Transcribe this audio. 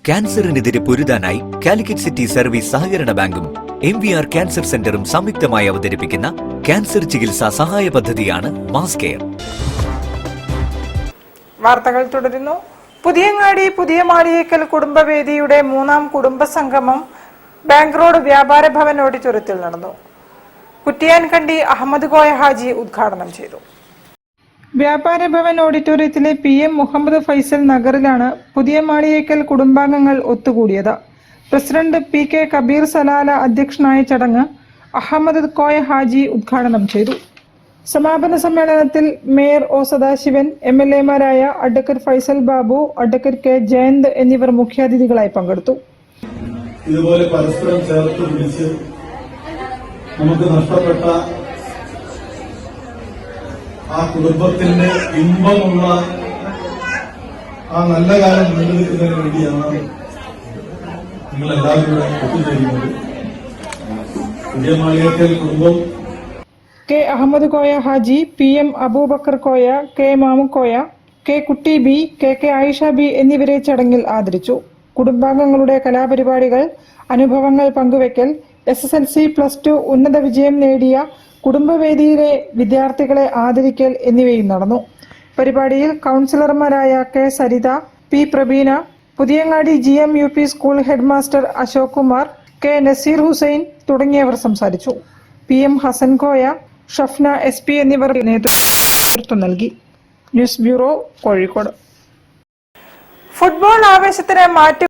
ക്യാൻസറിനെതിരെ പൊരുതാനായി Calicut city service സഹകരണ ബാങ്കും MVR cancer സെന്ററും സംയുക്തമായി അവതരിപ്പിക്കുന്ന ക്യാൻസർ ചികിത്സാ സഹായ പദ്ധതിയാണ് മാസ് കെയർ. വാർത്തകൾ തുടരുന്നു. പുതിയങ്ങാടി പുതിയ മാളിയേക്കൽ കുടുംബവേദിയുടെ മൂന്നാം കുടുംബ സംഗമം ബാങ്ക് റോഡ് വ്യാപാര ഭവൻ ഓഡിറ്റോറിയത്തിൽ നടന്നു. കുറ്റിയാൻകണ്ടി അഹമ്മദ് കോയ ഹാജി ഉദ്ഘാടനം ചെയ്തു. വ്യാപാര ഭവൻ ഓഡിറ്റോറിയത്തിലെ PM മുഹമ്മദ് ഫൈസൽ നഗറിലാണ് പുതിയ മാളിയേക്കൽ കുടുംബാംഗങ്ങൾ ഒത്തുകൂടിയത്. പ്രസിഡന്റ് PK കബീർ സലാല അധ്യക്ഷനായ ചടങ്ങ് അഹമ്മദ് കോയ ഹാജി ഉദ്ഘാടനം ചെയ്തു. സമാപന സമ്മേളനത്തിൽ മേയർ O സദാശിവൻ, MLA-മാരായ advocate Faisal Babu, advocate K Jayanth എന്നിവർ മുഖ്യാതിഥികളായി പങ്കെടുത്തു. ഇതുപോലെ പരസ്പരം ചേർത്ത് പിടിച്ച് നമുക്ക് നഷ്ടപ്പെട്ട ആ കുടുംബത്തിന്റെ ഇമ്പമുള്ള ആ നല്ല കാലം നിലനിൽക്കുന്നതിന് വേണ്ടിയാണ് നിങ്ങളെല്ലാവരും കൂടെ ഒത്തുചേരുന്നത്. പുതിയ മാളിയേക്കൽ കുടുംബം K Ahmed Koya Haji, PM Abubakar Koya, K Mamukkoya, K കുട്ടി B, KK ആയിഷ B എന്നിവരെ ചടങ്ങിൽ ആദരിച്ചു. കുടുംബാംഗങ്ങളുടെ കലാപരിപാടികൾ, അനുഭവങ്ങൾ പങ്കുവയ്ക്കൽ, SSLC, +2 ഉന്നത വിജയം നേടിയ കുടുംബവേദിയിലെ വിദ്യാർത്ഥികളെ ആദരിക്കൽ എന്നിവയും നടന്നു. പരിപാടിയിൽ കൗൺസിലർമാരായ K Saritha, P Prabeena, Puthiyangadi GMUP school headmaster Ashok Kumar, K Naseer Hussain തുടങ്ങിയവർ സംസാരിച്ചു. PM ഹസൻ കോയ, ഷഫ്ന SP എന്നിവർ നേതൃത്വം നൽകി. News bureau, Kozhikode. ഫുട്ബോൾ ആവേശത്തിന് മാറ്റി